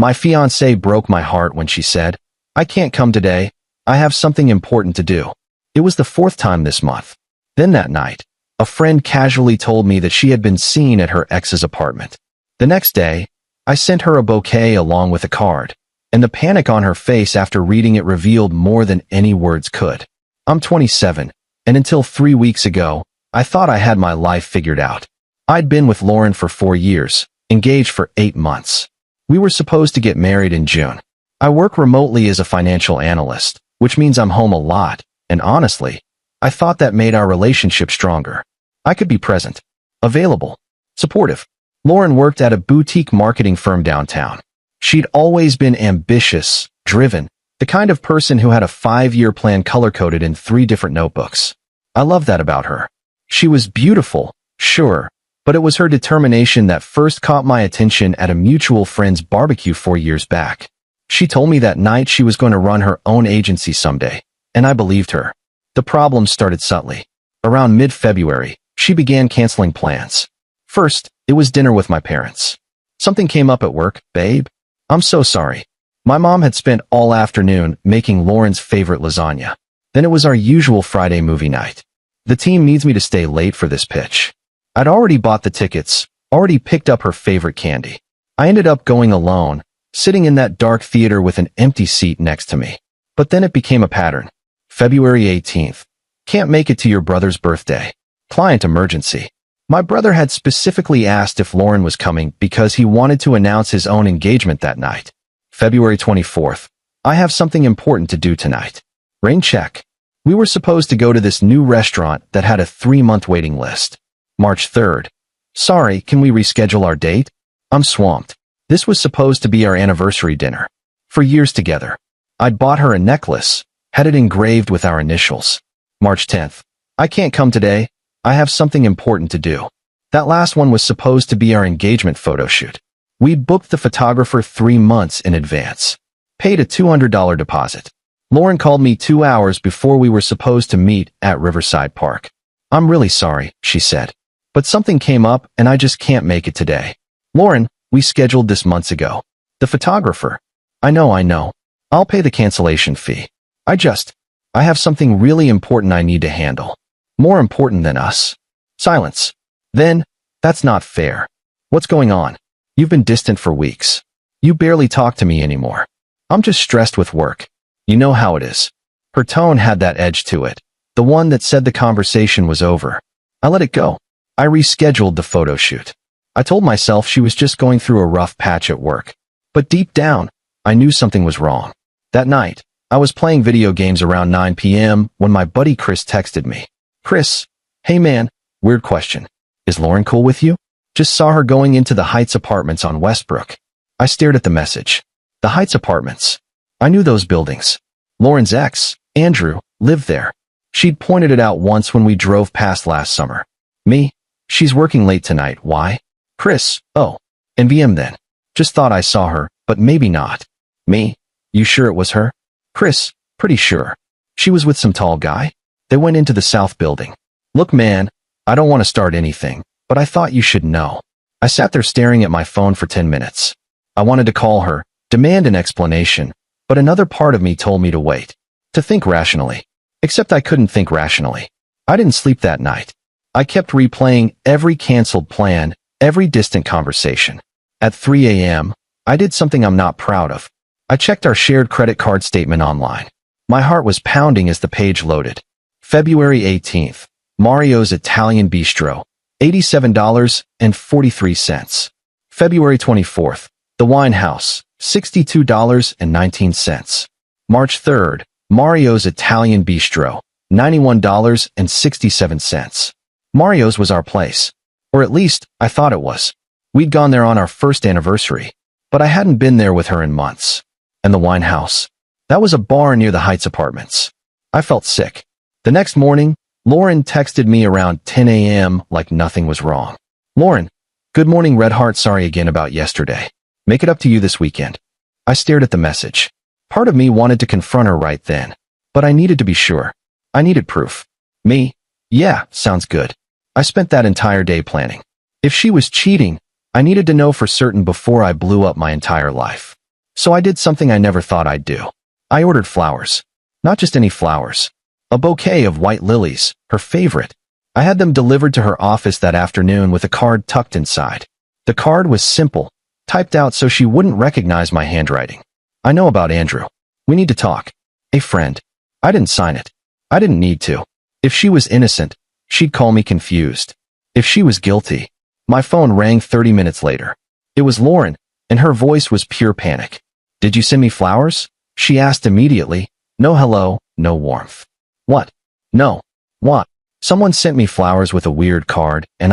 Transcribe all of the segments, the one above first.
My fiancée broke my heart when she said, "I can't come today. I have something important to do." It was the fourth time this month. Then that night, a friend casually told me that she had been seen at her ex's apartment. The next day, I sent her a bouquet along with a card, and the panic on her face after reading it revealed more than any words could. I'm 27, and until 3 weeks ago, I thought I had my life figured out. I'd been with Lauren for 4 years, engaged for 8 months. We were supposed to get married in June. I work remotely as a financial analyst, which means I'm home a lot, and honestly, I thought that made our relationship stronger. I could be present, available, supportive. Lauren worked at a boutique marketing firm downtown. She'd always been ambitious, driven, the kind of person who had a 5-year plan color-coded in 3 different notebooks. I love that about her. She was beautiful, sure, but it was her determination that first caught my attention at a mutual friend's barbecue 4 years back. She told me that night she was going to run her own agency someday, and I believed her. The problem started subtly. Around mid-February, she began canceling plans. First, it was dinner with my parents. "Something came up at work, babe. I'm so sorry." My mom had spent all afternoon making Lauren's favorite lasagna. Then it was our usual Friday movie night. The team needs me to stay late for this pitch. I'd already bought the tickets, already picked up her favorite candy. I ended up going alone, sitting in that dark theater with an empty seat next to me. But then it became a pattern. February 18th. Can't make it to your brother's birthday. Client emergency. My brother had specifically asked if Lauren was coming because he wanted to announce his own engagement that night. February 24th. I have something important to do tonight. Rain check. We were supposed to go to this new restaurant that had a 3-month waiting list. March 3rd. Sorry, can we reschedule our date? I'm swamped. This was supposed to be our anniversary dinner. For years together. I'd bought her a necklace, had it engraved with our initials. March 10th. I can't come today. I have something important to do. That last one was supposed to be our engagement photo shoot. We'd booked the photographer 3 months in advance. Paid a $200 deposit. Lauren called me 2 hours before we were supposed to meet at Riverside Park. "I'm really sorry," she said. "But something came up and I just can't make it today." "Lauren, we scheduled this months ago." "The photographer." I know. I'll pay the cancellation fee. I have something really important I need to handle. More important than us." Silence. Then, "That's not fair. What's going on? You've been distant for weeks. You barely talk to me anymore." "I'm just stressed with work. You know how it is." Her tone had that edge to it, the one that said the conversation was over. I let it go. I rescheduled the photo shoot. I told myself she was just going through a rough patch at work. But deep down, I knew something was wrong. That night, I was playing video games around 9 p.m. when my buddy Chris texted me. "Chris, hey man, weird question. Is Lauren cool with you? Just saw her going into the Heights apartments on Westbrook." I stared at the message. The Heights apartments. I knew those buildings. Lauren's ex, Andrew, lived there. She'd pointed it out once when we drove past last summer. Me? "She's working late tonight. Why?" Chris, "Oh, NVM then. Just thought I saw her, but maybe not." Me? "You sure it was her?" Chris, "Pretty sure. She was with some tall guy. They went into the south building." "Look man, I don't want to start anything, but I thought you should know." I sat there staring at my phone for 10 minutes. I wanted to call her, demand an explanation, but another part of me told me to wait, to think rationally. Except I couldn't think rationally. I didn't sleep that night. I kept replaying every canceled plan, every distant conversation. At 3 a.m., I did something I'm not proud of. I checked our shared credit card statement online. My heart was pounding as the page loaded. February 18th, Mario's Italian Bistro, $87.43. February 24th, The Wine House, $62.19. March 3rd, Mario's Italian Bistro, $91.67. Mario's was our place. Or at least, I thought it was. We'd gone there on our first anniversary, but I hadn't been there with her in months. And the Wine House? That was a bar near the Heights apartments. I felt sick. The next morning, Lauren texted me around 10 a.m. like nothing was wrong. "Lauren, good morning Red Heart, sorry again about yesterday. Make it up to you this weekend." I stared at the message. Part of me wanted to confront her right then, but I needed to be sure. I needed proof. Me? Yeah, sounds good. I spent that entire day planning. If she was cheating, I needed to know for certain before I blew up my entire life. So I did something I never thought I'd do. I ordered flowers. Not just any flowers. A bouquet of white lilies, her favorite. I had them delivered to her office that afternoon with a card tucked inside. The card was simple, typed out so she wouldn't recognize my handwriting. I know about Andrew. We need to talk. A friend. I didn't sign it. I didn't need to. If she was innocent, she'd call me confused. If she was guilty. My phone rang 30 minutes later. It was Lauren, and her voice was pure panic. Did you send me flowers? She asked immediately. No hello, no warmth. What? No. What? Someone sent me flowers with a weird card, and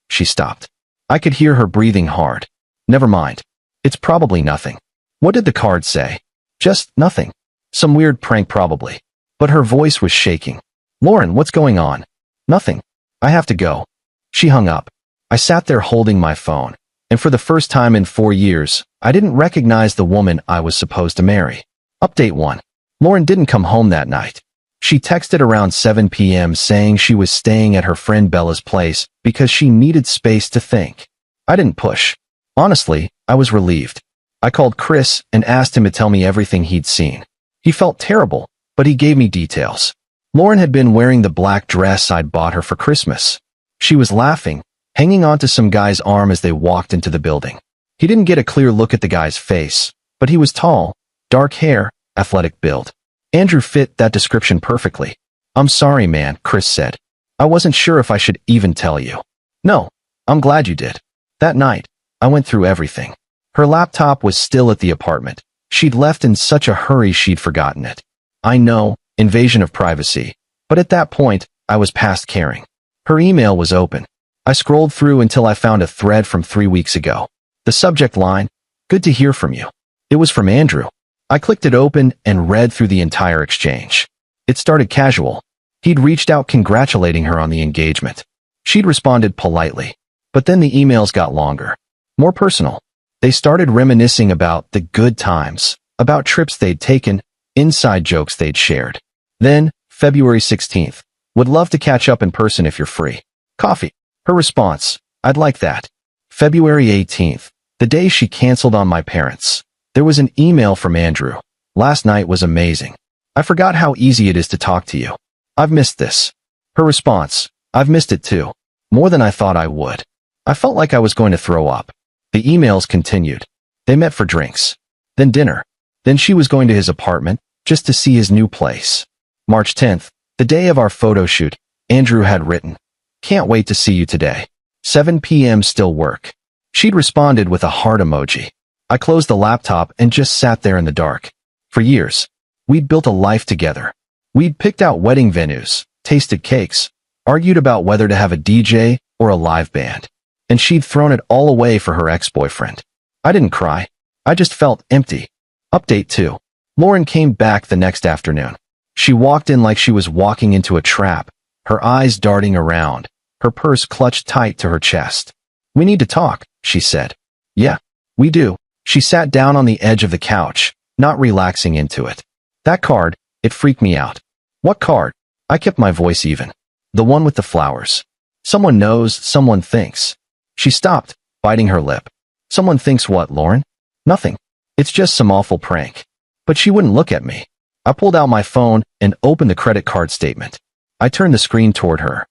she stopped. I could hear her breathing hard. Never mind. It's probably nothing. What did the card say? Just nothing. Some weird prank probably. But her voice was shaking. Lauren, what's going on? Nothing. I have to go. She hung up. I sat there holding my phone, and for the first time in 4 years, I didn't recognize the woman I was supposed to marry. Update 1. Lauren didn't come home that night. She texted around 7 p.m. saying she was staying at her friend Bella's place because she needed space to think. I didn't push. Honestly, I was relieved. I called Chris and asked him to tell me everything he'd seen. He felt terrible, but he gave me details. Lauren had been wearing the black dress I'd bought her for Christmas. She was laughing, hanging onto some guy's arm as they walked into the building. He didn't get a clear look at the guy's face, but he was tall, dark hair, athletic build. Andrew fit that description perfectly. I'm sorry, man, Chris said. I wasn't sure if I should even tell you. No, I'm glad you did. That night, I went through everything. Her laptop was still at the apartment. She'd left in such a hurry she'd forgotten it. I know, invasion of privacy, but at that point, I was past caring. Her email was open. I scrolled through until I found a thread from 3 weeks ago. The subject line, good to hear from you. It was from Andrew. I clicked it open and read through the entire exchange. It started casual. He'd reached out congratulating her on the engagement. She'd responded politely. But then the emails got longer. More personal. They started reminiscing about the good times, about trips they'd taken, inside jokes they'd shared. Then, February 16th. Would love to catch up in person if you're free. Coffee. Her response, I'd like that. February 18th. The day she canceled on my parents. There was an email from Andrew. Last night was amazing. I forgot how easy it is to talk to you. I've missed this. Her response, I've missed it too. More than I thought I would. I felt like I was going to throw up. The emails continued. They met for drinks. Then dinner. Then she was going to his apartment, just to see his new place. March 10th, the day of our photo shoot, Andrew had written, can't wait to see you today. 7 p.m. still work. She'd responded with a heart emoji. I closed the laptop and just sat there in the dark. For years, we'd built a life together. We'd picked out wedding venues, tasted cakes, argued about whether to have a DJ or a live band. And she'd thrown it all away for her ex-boyfriend. I didn't cry. I just felt empty. Update 2. Lauren came back the next afternoon. She walked in like she was walking into a trap, her eyes darting around, her purse clutched tight to her chest. We need to talk, she said. Yeah, we do. She sat down on the edge of the couch, not relaxing into it. That card, it freaked me out. What card? I kept my voice even. The one with the flowers. Someone knows, someone thinks. She stopped, biting her lip. Someone thinks what, Lauren? Nothing. It's just some awful prank. But she wouldn't look at me. I pulled out my phone and opened the credit card statement. I turned the screen toward her.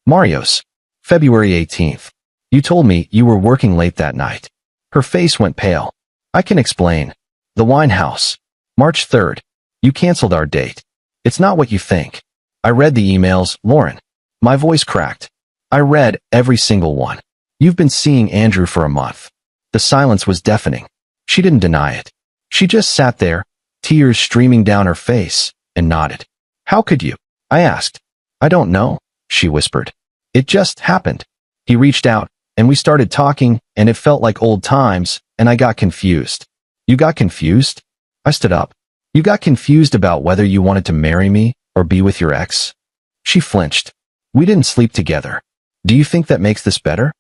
Mario's. February 18th. You told me you were working late that night. Her face went pale. I can explain. The wine house. March 3rd. You canceled our date. It's not what you think. I read the emails, Lauren. My voice cracked. I read every single one. You've been seeing Andrew for a month. The silence was deafening. She didn't deny it. She just sat there, tears streaming down her face, and nodded. How could you? I asked. I don't know, she whispered. It just happened. He reached out, and we started talking, and it felt like old times, and I got confused. You got confused? I stood up. You got confused about whether you wanted to marry me or be with your ex? She flinched. We didn't sleep together. Do you think that makes this better?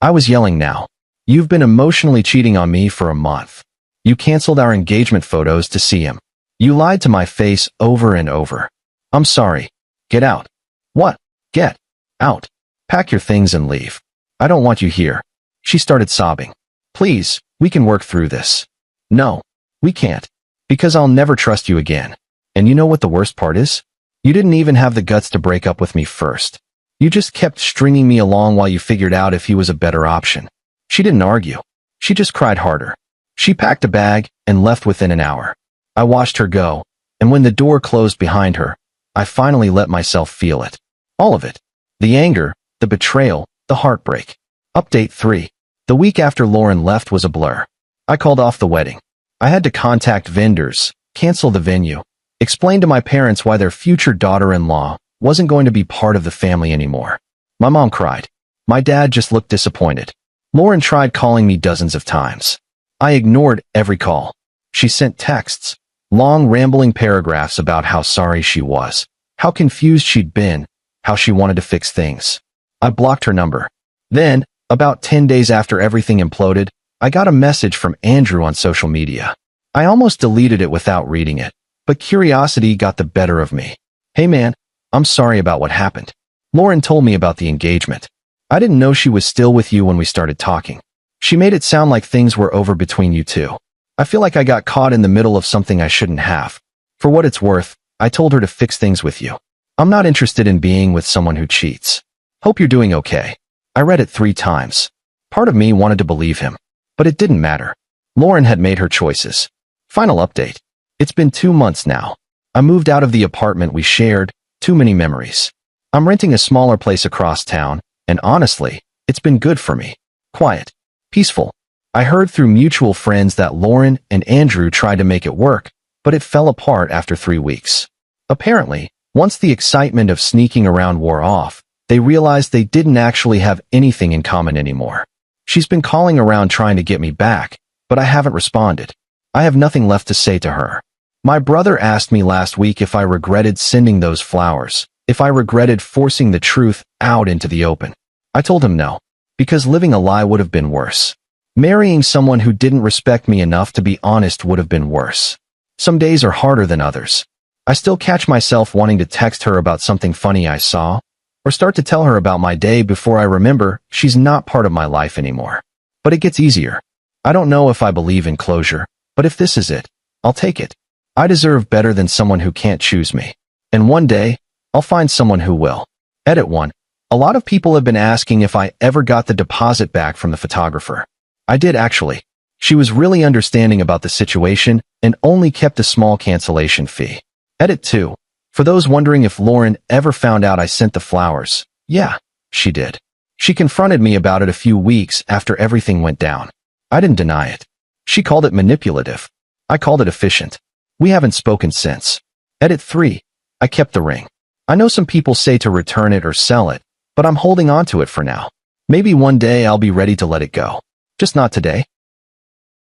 I was yelling now. You've been emotionally cheating on me for a month. You canceled our engagement photos to see him. You lied to my face over and over. I'm sorry. Get out. What? Get out. Pack your things and leave. I don't want you here. She started sobbing. Please, we can work through this. No. We can't. Because I'll never trust you again. And you know what the worst part is? You didn't even have the guts to break up with me first. You just kept stringing me along while you figured out if he was a better option. She didn't argue. She just cried harder. She packed a bag and left within an hour. I watched her go, and when the door closed behind her, I finally let myself feel it. All of it. The anger, the betrayal, the heartbreak. Update 3. The week after Lauren left was a blur. I called off the wedding. I had to contact vendors, cancel the venue, explain to my parents why their future daughter-in-law wasn't going to be part of the family anymore. My mom cried. My dad just looked disappointed. Lauren tried calling me dozens of times. I ignored every call. She sent texts, long rambling paragraphs about how sorry she was, how confused she'd been, how she wanted to fix things. I blocked her number. Then, about 10 days after everything imploded, I got a message from Andrew on social media. I almost deleted it without reading it, but curiosity got the better of me. Hey man, I'm sorry about what happened. Lauren told me about the engagement. I didn't know she was still with you when we started talking. She made it sound like things were over between you two. I feel like I got caught in the middle of something I shouldn't have. For what it's worth, I told her to fix things with you. I'm not interested in being with someone who cheats. Hope you're doing okay. I read it 3 times. Part of me wanted to believe him, but it didn't matter. Lauren had made her choices. Final update. It's been 2 months now. I moved out of the apartment we shared, too many memories. I'm renting a smaller place across town, and honestly, it's been good for me. Quiet. Peaceful. I heard through mutual friends that Lauren and Andrew tried to make it work, but it fell apart after 3 weeks. Apparently, once the excitement of sneaking around wore off, they realized they didn't actually have anything in common anymore. She's been calling around trying to get me back, but I haven't responded. I have nothing left to say to her. My brother asked me last week if I regretted sending those flowers, if I regretted forcing the truth out into the open. I told him no, because living a lie would have been worse. Marrying someone who didn't respect me enough to be honest would have been worse. Some days are harder than others. I still catch myself wanting to text her about something funny I saw, or start to tell her about my day before I remember she's not part of my life anymore. But it gets easier. I don't know if I believe in closure, but if this is it, I'll take it. I deserve better than someone who can't choose me. And one day, I'll find someone who will. Edit 1. A lot of people have been asking if I ever got the deposit back from the photographer. I did actually. She was really understanding about the situation and only kept a small cancellation fee. Edit 2. For those wondering if Lauren ever found out I sent the flowers, yeah, she did. She confronted me about it a few weeks after everything went down. I didn't deny it. She called it manipulative. I called it efficient. We haven't spoken since. Edit 3. I kept the ring. I know some people say to return it or sell it, but I'm holding on to it for now. Maybe one day I'll be ready to let it go. Just not today.